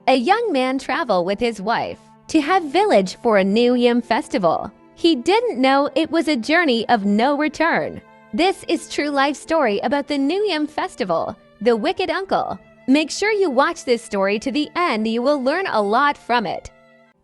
A young man traveled with his wife to have village for a new Yam Festival. He didn't know it was a journey of no return. This is true life story about the new Yam Festival, the wicked uncle. Make sure you watch this story to the end. You will learn a lot from it.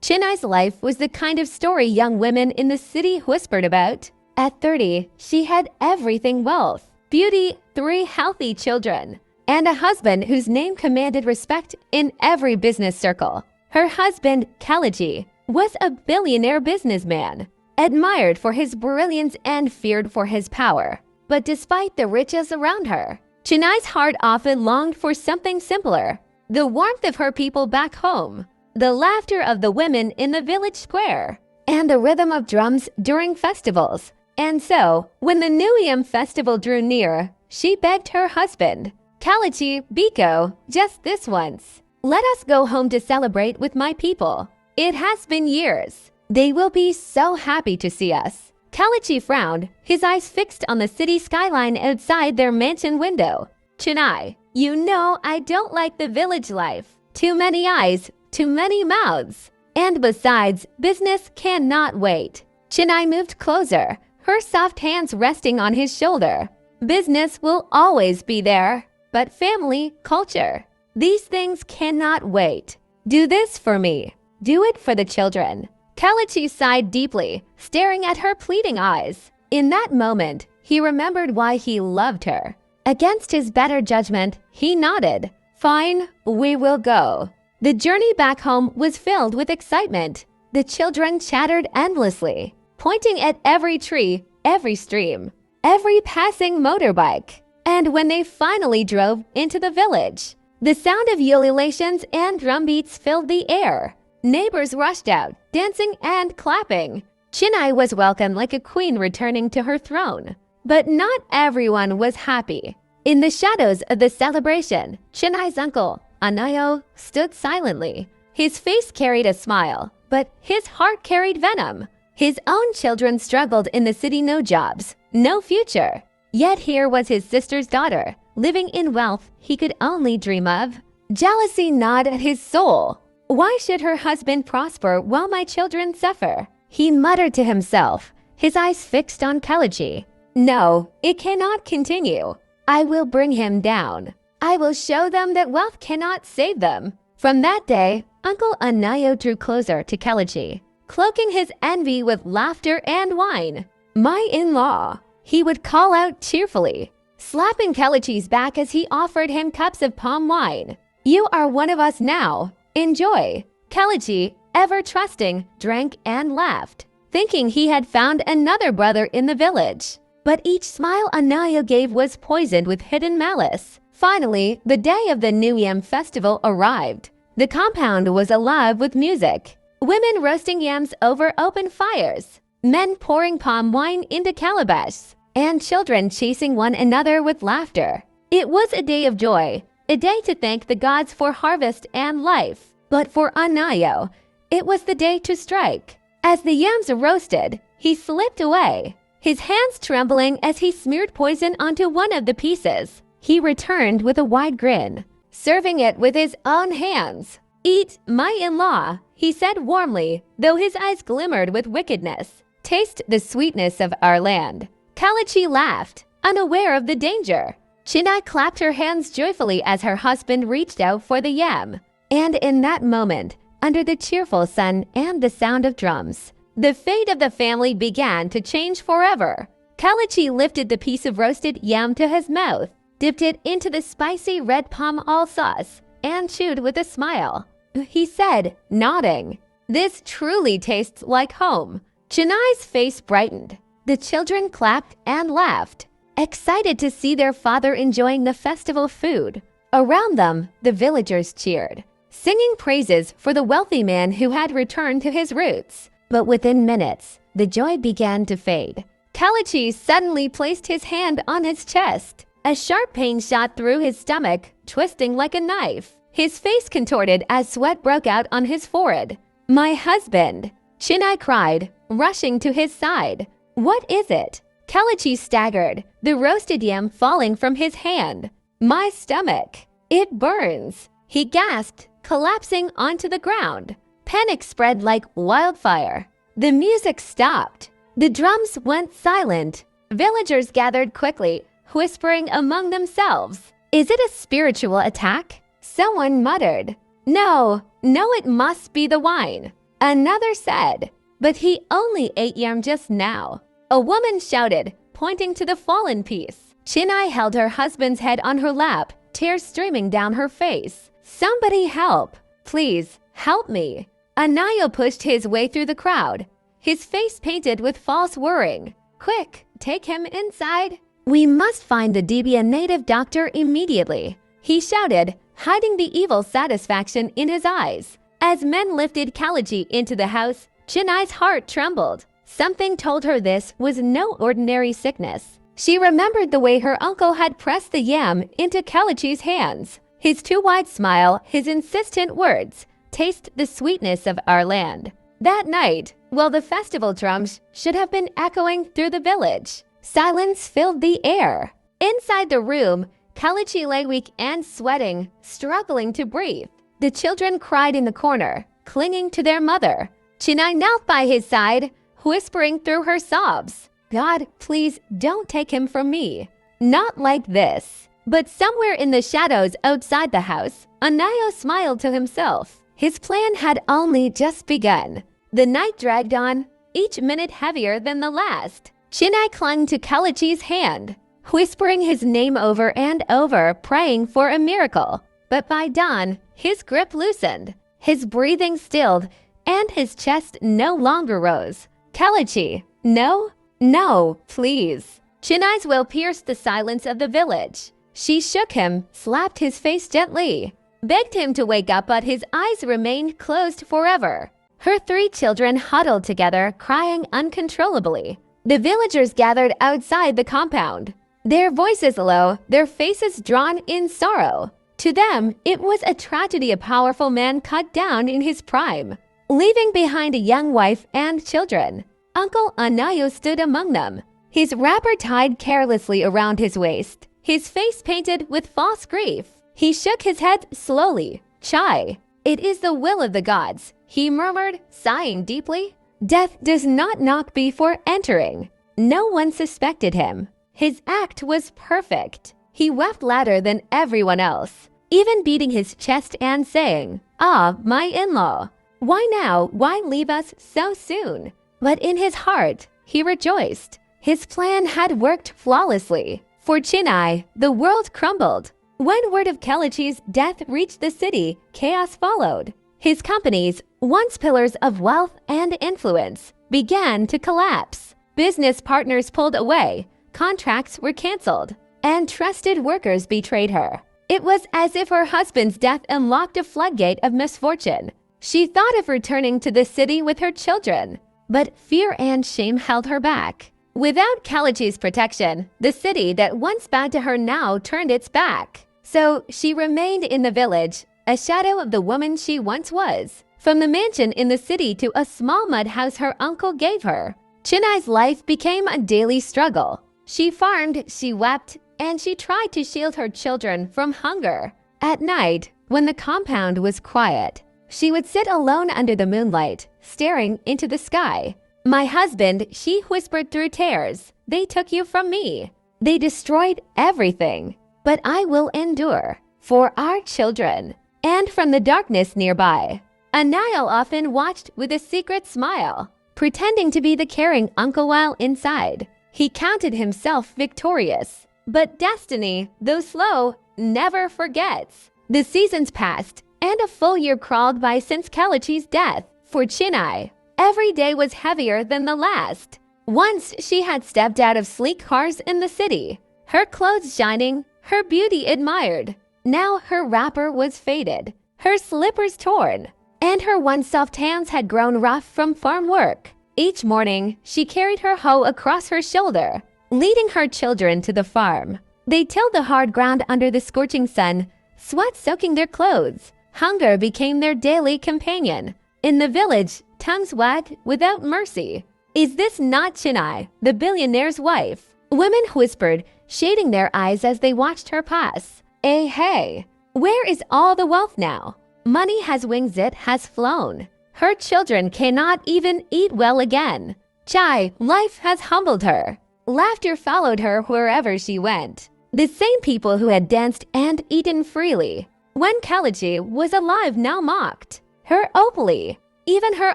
Chineye's life was the kind of story young women in the city whispered about. At 30, she had everything: wealth, beauty, 3 healthy children, and a husband whose name commanded respect in every business circle. Her husband, Chineye, was a billionaire businessman, admired for his brilliance and feared for his power. But despite the riches around her, Chineye's heart often longed for something simpler: the warmth of her people back home, the laughter of the women in the village square, and the rhythm of drums during festivals. And so, when the New Yam Festival drew near, she begged her husband, Chineye, Biko, just this once. Let us go home to celebrate with my people. It has been years. They will be so happy to see us. Chineye frowned, his eyes fixed on the city skyline outside their mansion window. Chineye, you know I don't like the village life. Too many eyes, too many mouths. And besides, business cannot wait. Chineye moved closer, her soft hands resting on his shoulder. Business will always be there, but family, culture, these things cannot wait. Do this for me. Do it for the children. Chineye sighed deeply, staring at her pleading eyes. In that moment, he remembered why he loved her. Against his better judgment, he nodded. Fine, we will go. The journey back home was filled with excitement. The children chattered endlessly, pointing at every tree, every stream, every passing motorbike. And when they finally drove into the village, the sound of ululations and drum beats filled the air. Neighbors rushed out, dancing and clapping. Chineye was welcomed like a queen returning to her throne. But not everyone was happy. In the shadows of the celebration, Chineye's uncle, Anayo, stood silently. His face carried a smile, but his heart carried venom. His own children struggled in the city, no jobs, no future. Yet here was his sister's daughter, living in wealth he could only dream of. Jealousy gnawed at his soul. Why should her husband prosper while my children suffer? He muttered to himself, his eyes fixed on Chineye. No, it cannot continue. I will bring him down. I will show them that wealth cannot save them. From that day, Uncle Anayo drew closer to Chineye, cloaking his envy with laughter and wine. My in-law, he would call out cheerfully, slapping Chineye's back as he offered him cups of palm wine. You are one of us now. Enjoy. Chineye, ever trusting, drank and laughed, thinking he had found another brother in the village. But each smile Anayo gave was poisoned with hidden malice. Finally, the day of the New Yam Festival arrived. The compound was alive with music. Women roasting yams over open fires, men pouring palm wine into calabashes, and children chasing one another with laughter. It was a day of joy, a day to thank the gods for harvest and life. But for Anayo, it was the day to strike. As the yams roasted, he slipped away, his hands trembling as he smeared poison onto one of the pieces. He returned with a wide grin, serving it with his own hands. Eat, my in-law, he said warmly, though his eyes glimmered with wickedness. Taste the sweetness of our land. Chineye laughed, unaware of the danger. Chineye clapped her hands joyfully as her husband reached out for the yam. And in that moment, under the cheerful sun and the sound of drums, the fate of the family began to change forever. Chineye lifted the piece of roasted yam to his mouth, dipped it into the spicy red palm oil sauce, and chewed with a smile. He said, nodding, "This truly tastes like home." Chineye's face brightened. The children clapped and laughed, excited to see their father enjoying the festival food. Around them, the villagers cheered, singing praises for the wealthy man who had returned to his roots. But within minutes, the joy began to fade. Chineye suddenly placed his hand on his chest. A sharp pain shot through his stomach, twisting like a knife. His face contorted as sweat broke out on his forehead. My husband, Chineye cried, rushing to his side. What is it? Chineye staggered, the roasted yam falling from his hand. My stomach. It burns. He gasped, collapsing onto the ground. Panic spread like wildfire. The music stopped. The drums went silent. Villagers gathered quickly, whispering among themselves. "Is it a spiritual attack?" Someone muttered. No, it must be the wine." Another said, "But he only ate yam just now." A woman shouted, pointing to the fallen piece. Chineye held her husband's head on her lap, tears streaming down her face. "Somebody help! Please, help me!" Anayo pushed his way through the crowd, his face painted with false worrying. "Quick, take him inside. We must find the Dibia native doctor immediately," he shouted, hiding the evil satisfaction in his eyes. As men lifted Kalachi into the house, Chineye's heart trembled. Something told her this was no ordinary sickness. She remembered the way her uncle had pressed the yam into Kalachi's hands. His too wide smile, his insistent words, "Taste the sweetness of our land." That night, while the festival drums should have been echoing through the village, silence filled the air. Inside the room, Kalachi lay weak and sweating, struggling to breathe. The children cried in the corner, clinging to their mother. Chineye knelt by his side, whispering through her sobs, "God, please don't take him from me." Not like this. But somewhere in the shadows outside the house, Anayo smiled to himself. His plan had only just begun. The night dragged on, each minute heavier than the last. Chineye clung to Kalachi's hand, whispering his name over and over, praying for a miracle. But by dawn, his grip loosened, his breathing stilled, and his chest no longer rose. "Kalachi, no, please." Chineye's will pierced the silence of the village. She shook him, slapped his face gently, begged him to wake up, but his eyes remained closed forever. Her 3 children huddled together, crying uncontrollably. The villagers gathered outside the compound, their voices low, their faces drawn in sorrow. To them, it was a tragedy a powerful man cut down in his prime, leaving behind a young wife and children. Uncle Anayo stood among them, his wrapper tied carelessly around his waist, his face painted with false grief. He shook his head slowly. "Chai, it is the will of the gods," he murmured, sighing deeply. Death does not knock before entering. No one suspected him. His act was perfect. He wept louder than everyone else, even beating his chest and saying, "Ah, my in-law, why now? Why leave us so soon?" But in his heart, he rejoiced. His plan had worked flawlessly. For Chineye, the world crumbled. When word of Kalachi's death reached the city, chaos followed. His companies, once pillars of wealth and influence, began to collapse. Business partners pulled away, contracts were canceled, and trusted workers betrayed her. It was as if her husband's death unlocked a floodgate of misfortune. She thought of returning to the city with her children, but fear and shame held her back. Without Kalachi's protection, the city that once bowed to her now turned its back. So she remained in the village, a shadow of the woman she once was. From the mansion in the city to a small mud house her uncle gave her, Chineye's life became a daily struggle. She farmed, she wept, and she tried to shield her children from hunger. At night, when the compound was quiet, she would sit alone under the moonlight, staring into the sky. "My husband," she whispered through tears, "they took you from me. They destroyed everything. But I will endure for our children." And from the darkness nearby, Anayo often watched with a secret smile, pretending to be the caring uncle while inside. He counted himself victorious. But destiny, though slow, never forgets. The seasons passed, and a full year crawled by since Kalachi's death. For Chineye, every day was heavier than the last. Once she had stepped out of sleek cars in the city, her clothes shining, her beauty admired. Now her wrapper was faded, her slippers torn, and her once soft hands had grown rough from farm work. Each morning, she carried her hoe across her shoulder, leading her children to the farm. They tilled the hard ground under the scorching sun, sweat soaking their clothes. Hunger became their daily companion. In the village, tongues wagged without mercy. "Is this not Chineye, the billionaire's wife?" Women whispered, shading their eyes as they watched her pass. "Eh, hey, where is all the wealth now?" Money has wings, it has flown. Her children cannot even eat well again. Chai, life has humbled her. Laughter followed her wherever she went. The same people who had danced and eaten freely when Kalachi was alive now mocked her openly. Even her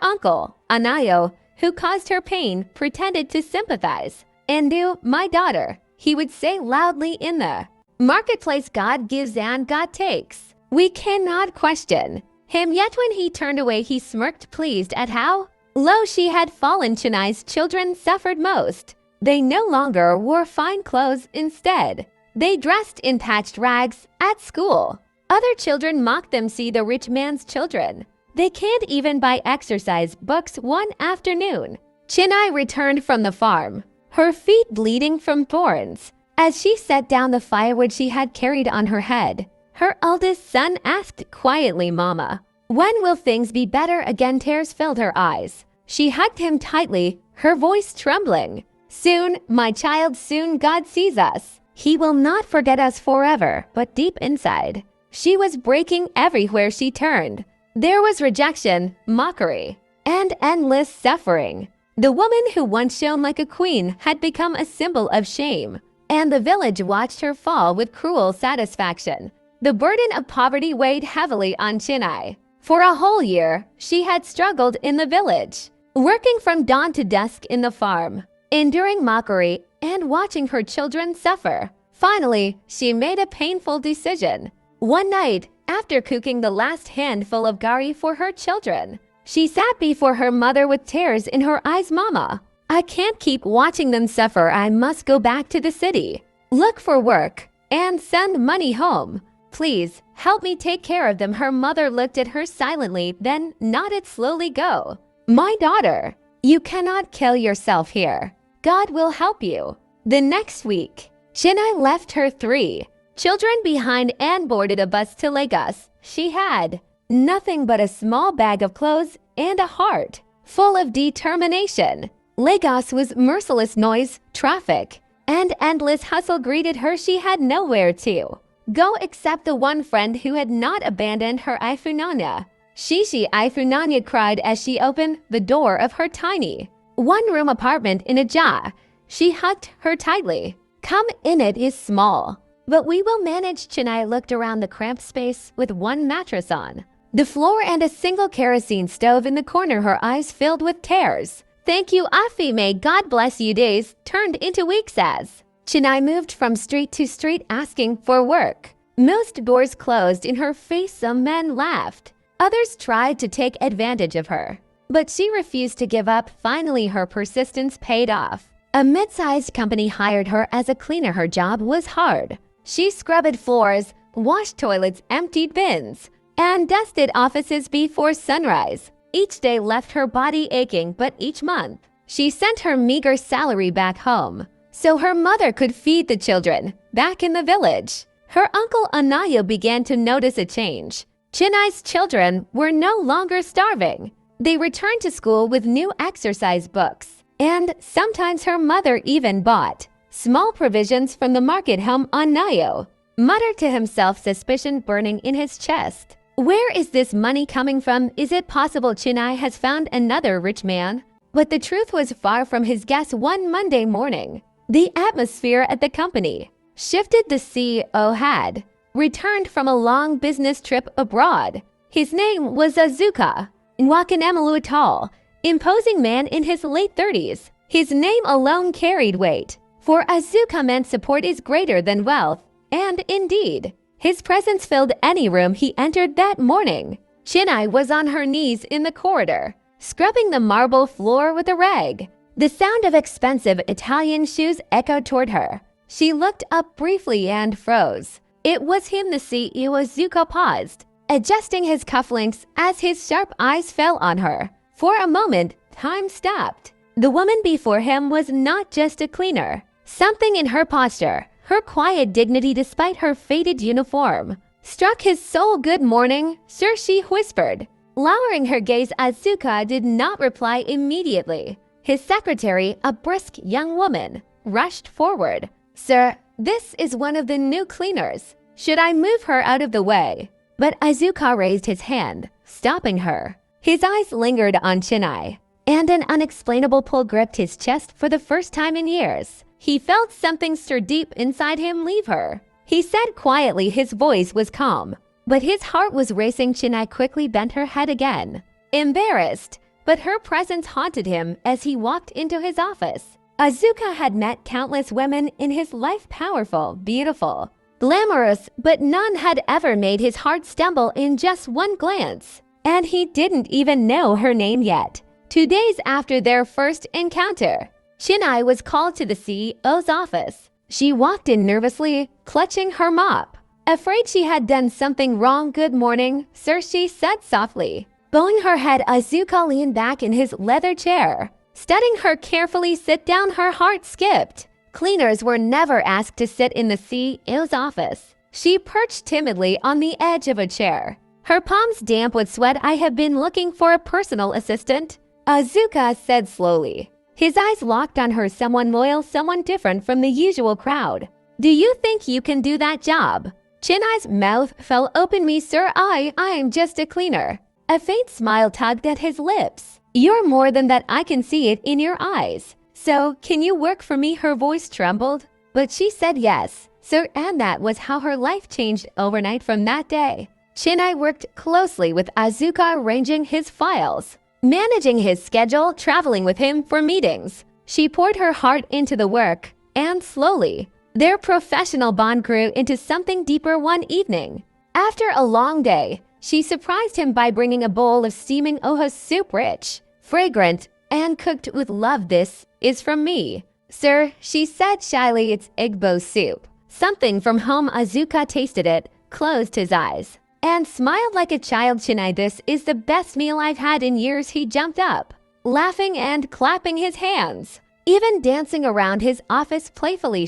uncle, Anayo, who caused her pain, pretended to sympathize. And do, my daughter, he would say loudly in the marketplace, God gives and God takes. We cannot question him, yet when he turned away he smirked, pleased at how low she had fallen. Cheneye's children suffered most. They no longer wore fine clothes. Instead, they dressed in patched rags at school. Other children mocked them. See the rich man's children. They can't even buy exercise books one afternoon. Chineye returned from the farm, her feet bleeding from thorns. As she set down the firewood she had carried on her head, her eldest son asked quietly, Mama, when will things be better again? Tears filled her eyes. She hugged him tightly, her voice trembling. Soon, my child, soon God sees us. He will not forget us forever. But deep inside, she was breaking everywhere she turned. There was rejection, mockery, and endless suffering. The woman who once shone like a queen had become a symbol of shame, and the village watched her fall with cruel satisfaction. The burden of poverty weighed heavily on Chineye. For a whole year, she had struggled in the village, working from dawn to dusk in the farm, enduring mockery and watching her children suffer. Finally, she made a painful decision. One night, after cooking the last handful of gari for her children, she sat before her mother with tears in her eyes. Mama, I can't keep watching them suffer. I must go back to the city, look for work, and send money home. Please, help me take care of them. Her mother looked at her silently, then nodded slowly. Go. My daughter, you cannot kill yourself here. God will help you. The next week, Chineye left her 3 children behind and boarded a bus to Lagos. She had nothing but a small bag of clothes and a heart full of determination. Lagos was merciless noise, traffic, and endless hustle greeted her. She had nowhere to go except the one friend who had not abandoned her. Ifunanya. Shishi Ifunanya cried as she opened the door of her tiny one-room apartment in Aja. She hugged her tightly. Come in, it is small, but we will manage. Chineye looked around the cramped space with one mattress on the floor and a single kerosene stove in the corner. Her eyes filled with tears. Thank you, Afi. May God bless you. Days turned into weeks as Chineye moved from street to street asking for work. Most doors closed in her face. Some men laughed. Others tried to take advantage of her, but she refused to give up. Finally, her persistence paid off. A mid-sized company hired her as a cleaner. Her job was hard. She scrubbed floors, washed toilets, emptied bins, and dusted offices before sunrise. Each day left her body aching, but each month, she sent her meager salary back home so her mother could feed the children back in the village. Her uncle Anayo began to notice a change. Chineye's children were no longer starving. They returned to school with new exercise books, and sometimes her mother even bought small provisions from the market home. Anayo muttered to himself, suspicion burning in his chest. Where is this money coming from? Is it possible Chineye has found another rich man? But the truth was far from his guess. One Monday morning, the atmosphere at the company shifted. The CEO had returned from a long business trip abroad. His name was Azuka Nwakanemalu, a tall, imposing man in his late 30s. His name alone carried weight, for Azuka meant support is greater than wealth, and indeed, his presence filled any room he entered that morning. Chineye was on her knees in the corridor, scrubbing the marble floor with a rag. The sound of expensive Italian shoes echoed toward her. She looked up briefly and froze. It was him. The CEO. Azuka paused, adjusting his cufflinks as his sharp eyes fell on her. For a moment, time stopped. The woman before him was not just a cleaner. Something in her posture, her quiet dignity despite her faded uniform, struck his soul. Good morning, sir, she whispered. Lowering her gaze, Azuka did not reply immediately. His secretary, a brisk young woman, rushed forward. Sir, this is one of the new cleaners. Should I move her out of the way? But Azuka raised his hand, stopping her. His eyes lingered on Chineye, and an unexplainable pull gripped his chest for the first time in years. He felt something stir deep inside him leave her. He said quietly, his voice was calm, but his heart was racing. Chineye quickly bent her head again, embarrassed, but her presence haunted him as he walked into his office. Azuka had met countless women in his life, powerful, beautiful, glamorous, but none had ever made his heart stumble in just one glance. And he didn't even know her name yet. 2 days after their first encounter, Chineye was called to the CEO's office. She walked in nervously, clutching her mop. Afraid she had done something wrong. "Good morning, sir," she said softly. Bowing her head, Azuka leaned back in his leather chair. Studying her carefully sit down, her heart skipped. Cleaners were never asked to sit in the CEO's office. She perched timidly on the edge of a chair, her palms damp with sweat. "I have been looking for a personal assistant," Azuka said slowly. His eyes locked on her. "Someone loyal, someone different from the usual crowd. Do you think you can do that job?" Chineye's mouth fell open. "Me, sir, I'm just a cleaner." A faint smile tugged at his lips. "You're more than that. I can see it in your eyes. So, can you work for me?" Her voice trembled, but she said yes, sir, and that was how her life changed overnight. From that day, Chineye worked closely with Azuka, arranging his files, managing his schedule, traveling with him for meetings. She poured her heart into the work, and slowly, their professional bond grew into something deeper. One evening, after a long day, she surprised him by bringing a bowl of steaming oha soup, rich, fragrant, and cooked with love. "This is from me, sir," she said shyly. "It's Igbo soup. Something from home." Azuka tasted it, closed his eyes, and smiled like a child. "Chineye, this is the best meal I've had in years." He jumped up, laughing and clapping his hands, even dancing around his office playfully.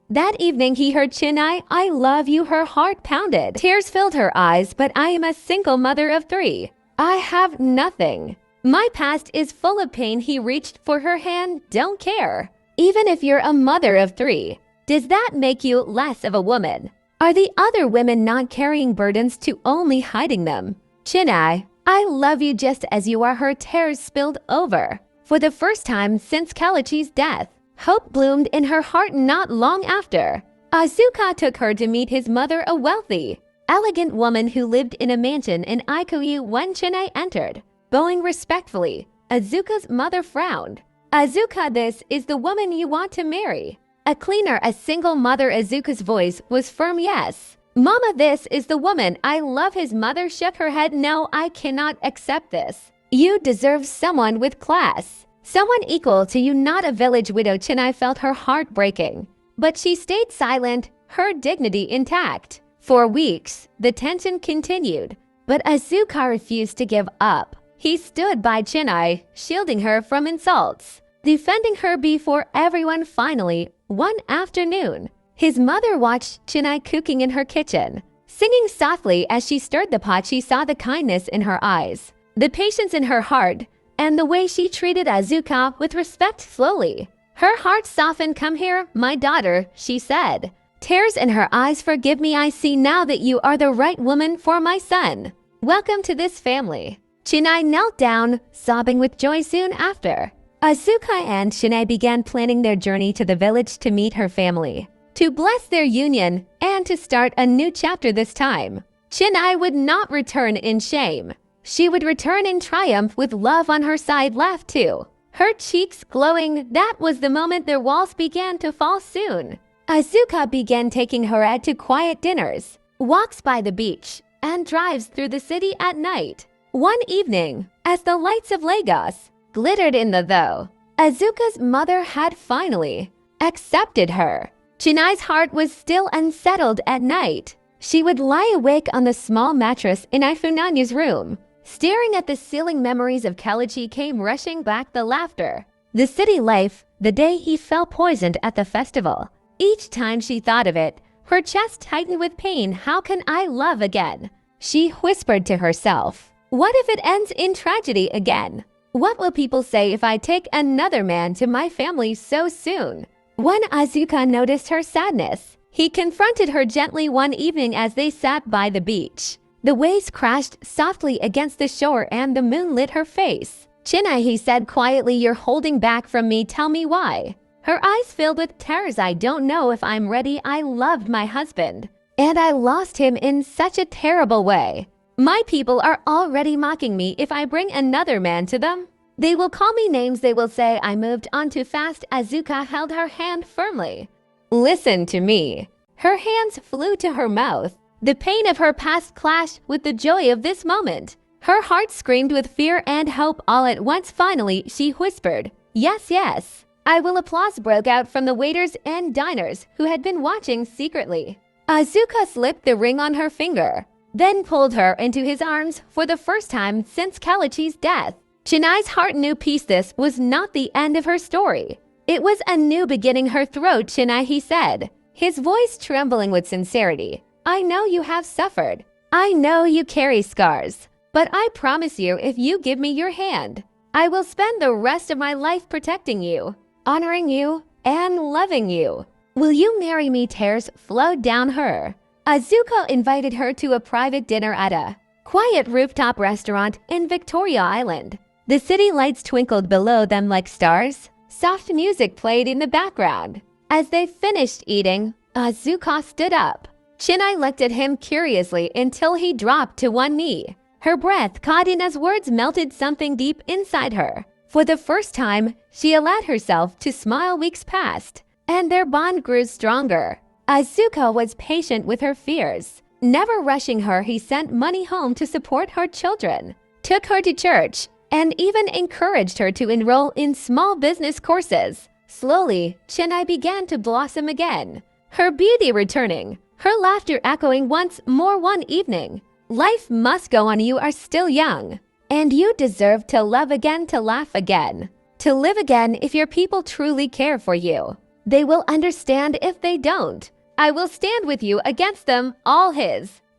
That evening he heard Chineye, "I love you." Her heart pounded. Tears filled her eyes. "But I am a single mother of 3. I have nothing. My past is full of pain." He reached for her hand. "Don't care. Even if you're a mother of 3, does that make you less of a woman? Are the other women not carrying burdens to only hiding them? Chineye, I love you just as you are." Her tears spilled over. For the first time since Kelechi's death, hope bloomed in her heart. Not long after, Azuka took her to meet his mother, a wealthy, elegant woman who lived in a mansion in Ikoyi. When Chineye entered, bowing respectfully, Azuka's mother frowned. "Azuka, this is the woman you want to marry?" A cleaner, a single mother. Azuka's voice was firm. "Yes, Mama, this is the woman I love." His mother shook her head. "No, I cannot accept this. You deserve someone with class. Someone equal to you, not a village widow." Chineye felt her heart breaking, but she stayed silent, her dignity intact. For weeks, the tension continued, but Azuka refused to give up. He stood by Chineye, shielding her from insults, defending her before everyone. Finally, one afternoon, his mother watched Chineye cooking in her kitchen, singing softly as she stirred the pot. She saw the kindness in her eyes, the patience in her heart, and the way she treated Azuka with respect. Slowly, her heart softened. "Come here, my daughter," she said, tears in her eyes. "Forgive me. I see now that you are the right woman for my son. Welcome to this family." Chineye knelt down, sobbing with joy. Soon after, Azuka and Chineye began planning their journey to the village to meet her family, to bless their union, and to start a new chapter. This time, Chineye would not return in shame. She would return in triumph, with love on her side. Laughed too, her cheeks glowing. That was the moment their walls began to fall. Soon, Azuka began taking her out to quiet dinners, walks by the beach, and drives through the city at night. One evening, as the lights of Lagos glittered in the though, Azuka's mother had finally accepted her. Chineye's heart was still unsettled at night. She would lie awake on the small mattress in Ifunanya's room, staring at the ceiling. Memories of Kelechi came rushing back, the laughter, the city life, the day he fell poisoned at the festival. Each time she thought of it, her chest tightened with pain. "How can I love again?" she whispered to herself. "What if it ends in tragedy again? What will people say if I take another man to my family so soon?" When Azuka noticed her sadness, he confronted her gently. One evening as they sat by the beach, The waves crashed softly against the shore and the moon lit her face. Chineye, he said quietly, "You're holding back from me. Tell me why." Her eyes filled with tears. "I don't know if I'm ready. I loved my husband, and I lost him in such a terrible way. My people are already mocking me if I bring another man to them. They will call me names. They will say I moved on too fast." Asuka held her hand firmly. "Listen to me." Her hands flew to her mouth. The pain of her past clashed with the joy of this moment. Her heart screamed with fear and hope all at once. Finally, she whispered, "Yes, yes, I will." Applause broke out from the waiters and diners who had been watching secretly. Asuka slipped the ring on her finger, then pulled her into his arms for the first time since Kalachi's death. Chineye's heart knew peace. This was not the end of her story. It was a new beginning. Her throat, "Chineye," he said, his voice trembling with sincerity. "I know you have suffered. I know you carry scars. But I promise you, if you give me your hand, I will spend the rest of my life protecting you, honoring you, and loving you. Will you marry me?" Tears flowed down her. Asuka invited her to a private dinner at a quiet rooftop restaurant in Victoria Island. The city lights twinkled below them like stars. Soft music played in the background. As they finished eating, Asuka stood up. Chineye looked at him curiously until he dropped to one knee. Her breath caught in as words melted something deep inside her. For the first time, she allowed herself to smile. Weeks passed, and their bond grew stronger. Asuka was patient with her fears. Never rushing her, he sent money home to support her children, took her to church, and even encouraged her to enroll in small business courses. Slowly, Chineye began to blossom again, her beauty returning, her laughter echoing once more one evening. Life must go on. You are still young, and you deserve to love again, to laugh again, to live again. If your people truly care for you, they will understand. If they don't, I will stand with you against them all.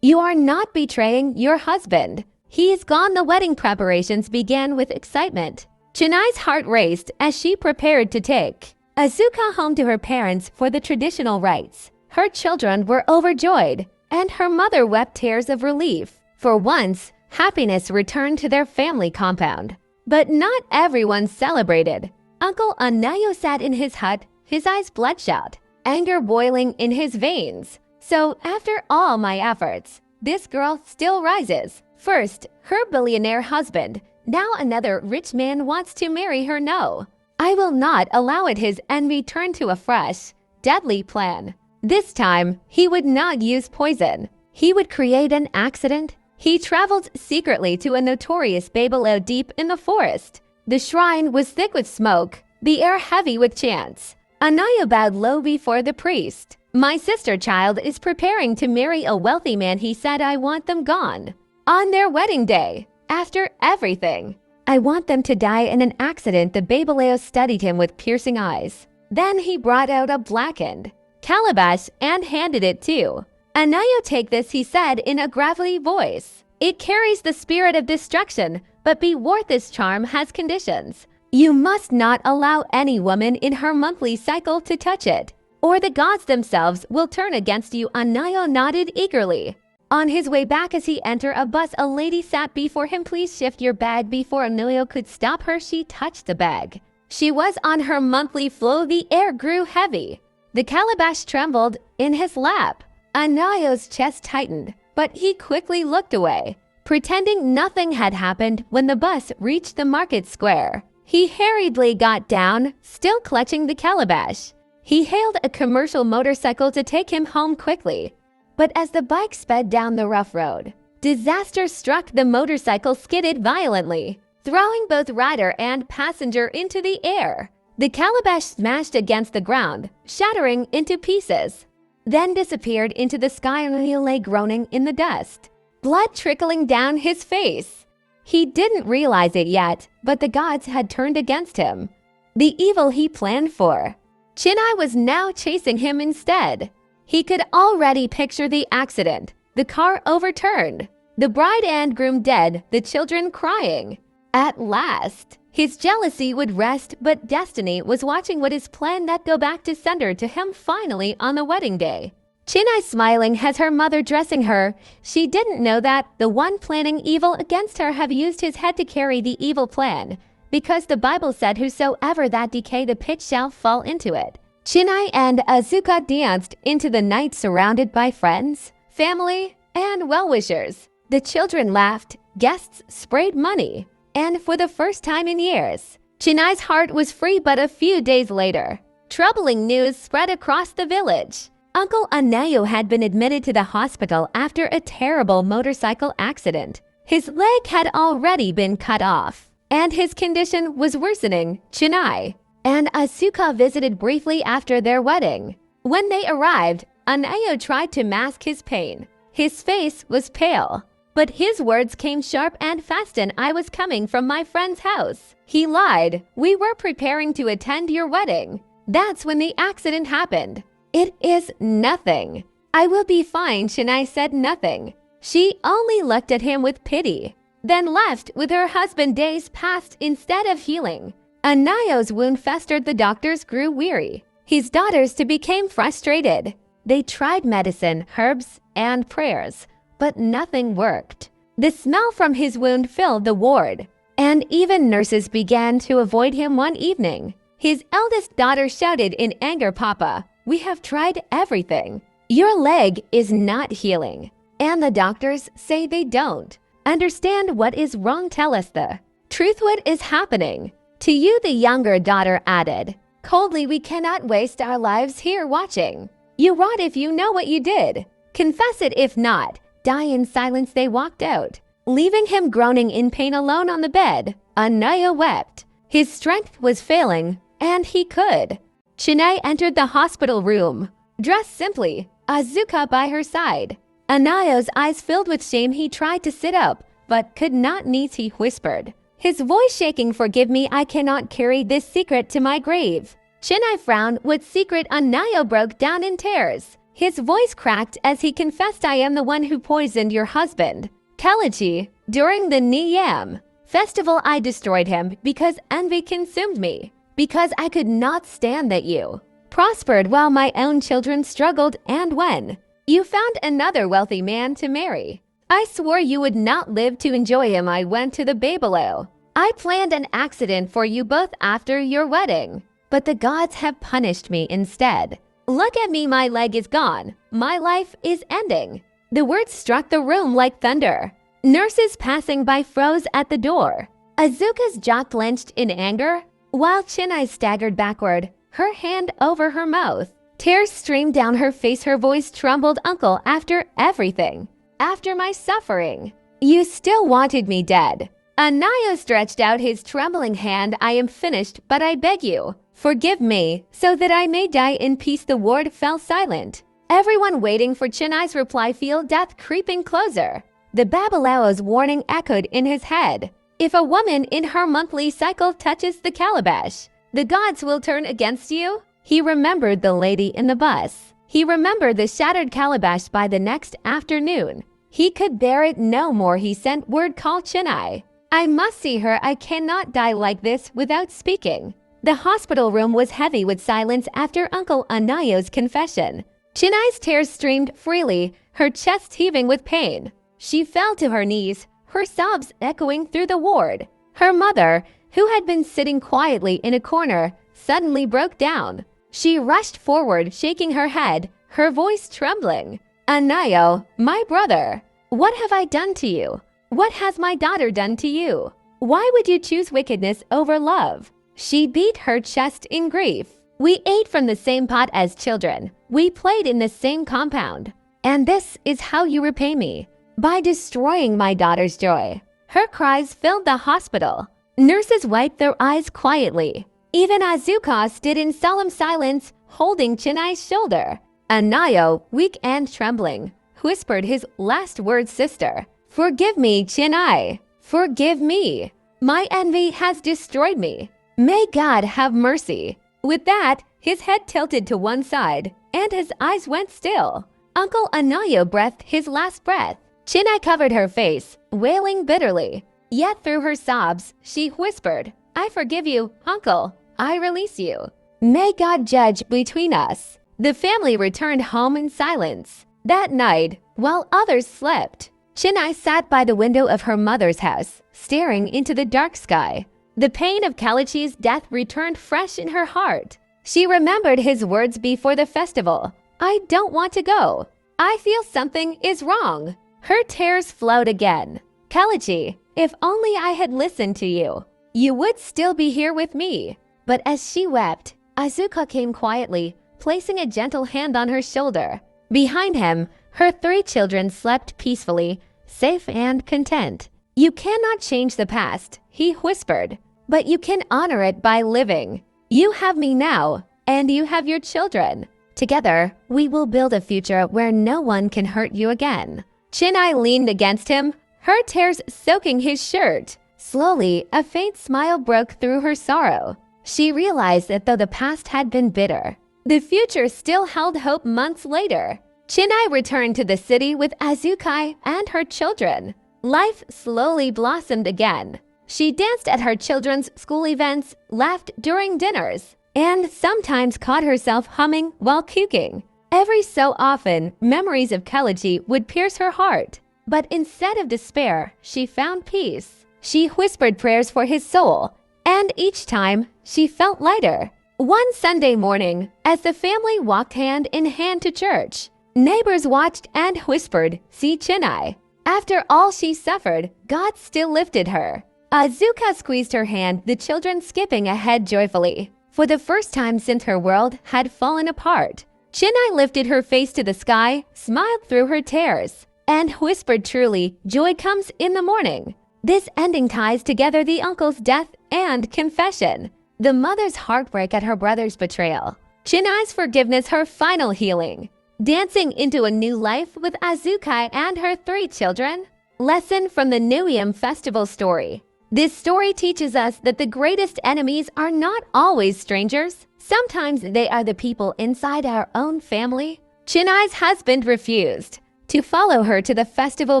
You are not betraying your husband. He's gone. The wedding preparations began with excitement. Chineye's heart raced as she prepared to take Asuka home to her parents for the traditional rites. Her children were overjoyed, and her mother wept tears of relief. For once, happiness returned to their family compound. But not everyone celebrated. Uncle Anayo sat in his hut, his eyes bloodshot, anger boiling in his veins. "So after all my efforts, this girl still rises. First, her billionaire husband. Now another rich man wants to marry her. No, I will not allow it." His envy turned to a fresh, deadly plan. This time, he would not use poison. He would create an accident. He traveled secretly to a notorious Babylon deep in the forest. The shrine was thick with smoke, the air heavy with chants. Anayo bowed low before the priest. "My sister child is preparing to marry a wealthy man," he said. "I want them gone on their wedding day. After everything, I want them to die in an accident." The Babyleo studied him with piercing eyes. Then he brought out a blackened calabash and handed it to Anayo. "Take this," he said in a gravelly voice. "It carries the spirit of destruction, but be worth this charm has conditions. You must not allow any woman in her monthly cycle to touch it, or the gods themselves will turn against you." Anayo nodded eagerly. On his way back, as he entered a bus, a lady sat before him. "Please shift your bag." Before Anayo could stop her, she touched the bag. She was on her monthly flow. The air grew heavy. The calabash trembled in his lap. Anayo's chest tightened, but he quickly looked away, pretending nothing had happened. When the bus reached the market square, he hurriedly got down, still clutching the calabash. He hailed a commercial motorcycle to take him home quickly. But as the bike sped down the rough road, disaster struck. The motorcycle skidded violently, throwing both rider and passenger into the air. The calabash smashed against the ground, shattering into pieces, then disappeared into the sky. And he lay groaning in the dust, blood trickling down his face. He didn't realize it yet, but the gods had turned against him. The evil he planned for, Chineye was now chasing him instead. He could already picture the accident, the car overturned, the bride and groom dead, the children crying. At last, his jealousy would rest, but destiny was watching what his plan that go back to sender to him finally on the wedding day. Chineye smiling has her mother dressing her. She didn't know that the one planning evil against her have used his head to carry the evil plan, because the Bible said whosoever that decay the pit shall fall into it. Chineye and Azuka danced into the night surrounded by friends, family, and well-wishers. The children laughed, guests sprayed money, and for the first time in years, Chineye's heart was free. But a few days later, troubling news spread across the village. Uncle Anayo had been admitted to the hospital after a terrible motorcycle accident. His leg had already been cut off, and his condition was worsening. Chineye and Asuka visited briefly after their wedding. When they arrived, Anayo tried to mask his pain. His face was pale, but his words came sharp and fast. And I was coming from my friend's house. He lied. We were preparing to attend your wedding. That's when the accident happened. It is nothing. I will be fine. Chineye said nothing. She only looked at him with pity, then left with her husband. Days passed instead of healing. Anayo's wound festered. The doctors grew weary. His daughters too became frustrated. They tried medicine, herbs, and prayers, but nothing worked. The smell from his wound filled the ward, and even nurses began to avoid him. One evening, his eldest daughter shouted in anger, "Papa, we have tried everything. Your leg is not healing, and the doctors say they don't understand what is wrong. Tell us the truth. What is happening to you?" The younger daughter added coldly, "We cannot waste our lives here watching. You rot if you know what you did. Confess it if not. Die in silence." They walked out, leaving him groaning in pain alone on the bed. Anayo wept. His strength was failing, and he could. Chineye entered the hospital room, dressed simply, Azuka by her side. Anayo's eyes filled with shame. He tried to sit up, but could not. "Niece," he whispered, his voice shaking, "forgive me. I cannot carry this secret to my grave." Chineye frowned. "What secret?" Anayo broke down in tears. His voice cracked as he confessed, "I am the one who poisoned your husband, Kalechi, during the Yam Festival. I destroyed him because envy consumed me, because I could not stand that you prospered while my own children struggled, and when you found another wealthy man to marry, I swore you would not live to enjoy him. I went to the Babalo. I planned an accident for you both after your wedding, but the gods have punished me instead. Look at me, my leg is gone. My life is ending." The words struck the room like thunder. Nurses passing by froze at the door. Azuka's jaw clenched in anger, while Chineye staggered backward, her hand over her mouth. Tears streamed down her face. Her voice trembled. "Uncle, after everything, after my suffering, you still wanted me dead." Anayo stretched out his trembling hand. "I am finished, but I beg you, forgive me, so that I may die in peace." The ward fell silent, everyone waiting for Chineye's reply. Feel death creeping closer. The Babalao's warning echoed in his head. "If a woman in her monthly cycle touches the calabash, the gods will turn against you." He remembered the lady in the bus. He remembered the shattered calabash. By the next afternoon, he could bear it no more. He sent word, "Call Chineye. I must see her. I cannot die like this without speaking." The hospital room was heavy with silence after Uncle Anayo's confession. Chineye's tears streamed freely, her chest heaving with pain. She fell to her knees, her sobs echoing through the ward. Her mother, who had been sitting quietly in a corner, suddenly broke down. She rushed forward, shaking her head, her voice trembling. "Anayo, my brother, what have I done to you? What has my daughter done to you? Why would you choose wickedness over love?" She beat her chest in grief. "We ate from the same pot as children. We played in the same compound. And this is how you repay me, by destroying my daughter's joy." Her cries filled the hospital. Nurses wiped their eyes quietly. Even Azuka stood in solemn silence, holding Chineye's shoulder. Anayo, weak and trembling, whispered his last words, "Sister, forgive me, Chineye. Forgive me. My envy has destroyed me. May God have mercy." With that, his head tilted to one side, and his eyes went still. Uncle Anayo breathed his last breath. Chineye covered her face, wailing bitterly. Yet through her sobs, she whispered, "I forgive you, Uncle. I release you. May God judge between us." The family returned home in silence. That night, while others slept, Chineye sat by the window of her mother's house, staring into the dark sky. The pain of Kelechi's death returned fresh in her heart. She remembered his words before the festival. "I don't want to go. I feel something is wrong." Her tears flowed again. "Kelechi, if only I had listened to you, you would still be here with me." But as she wept, Azuka came quietly, placing a gentle hand on her shoulder. Behind him, her 3 children slept peacefully, safe and content. "You cannot change the past," he whispered, "but you can honor it by living. You have me now, and you have your children. Together, we will build a future where no one can hurt you again." Chineye leaned against him, her tears soaking his shirt. Slowly, a faint smile broke through her sorrow. She realized that though the past had been bitter, the future still held hope months later. Chineye returned to the city with Azukai and her children. Life slowly blossomed again. She danced at her children's school events, laughed during dinners, and sometimes caught herself humming while cooking. Every so often, memories of Kelechi would pierce her heart. But instead of despair, she found peace. She whispered prayers for his soul, and each time, she felt lighter. One Sunday morning, as the family walked hand in hand to church, neighbors watched and whispered, "See Chineye." After all she suffered, God still lifted her. Azuka squeezed her hand, the children skipping ahead joyfully. For the first time since her world had fallen apart, Chineye lifted her face to the sky, smiled through her tears, and whispered truly, "Joy comes in the morning." This ending ties together the uncle's death and confession, the mother's heartbreak at her brother's betrayal, Chineye's forgiveness, her final healing, dancing into a new life with Azukai and her 3 children. Lesson from the New Yam Festival story. This story teaches us that the greatest enemies are not always strangers. Sometimes they are the people inside our own family. Chineye's husband refused to follow her to the festival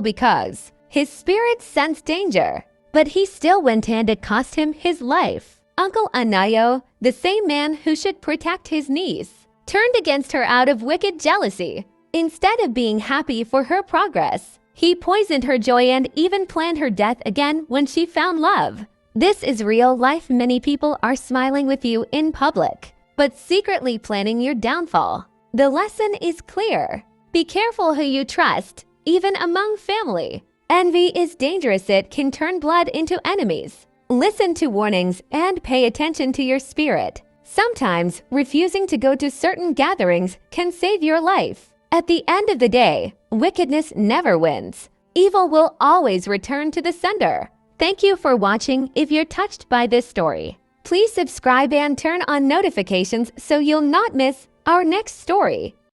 because his spirit sensed danger, but he still went and it cost him his life. Uncle Anayo, the same man who should protect his niece, turned against her out of wicked jealousy. Instead of being happy for her progress, he poisoned her joy and even planned her death again when she found love. This is real life. Many people are smiling with you in public, but secretly planning your downfall. The lesson is clear. Be careful who you trust, even among family. Envy is dangerous. It can turn blood into enemies. Listen to warnings and pay attention to your spirit. Sometimes, refusing to go to certain gatherings can save your life. At the end of the day, wickedness never wins. Evil will always return to the sender. Thank you for watching. If you're touched by this story, please subscribe and turn on notifications so you'll not miss our next story.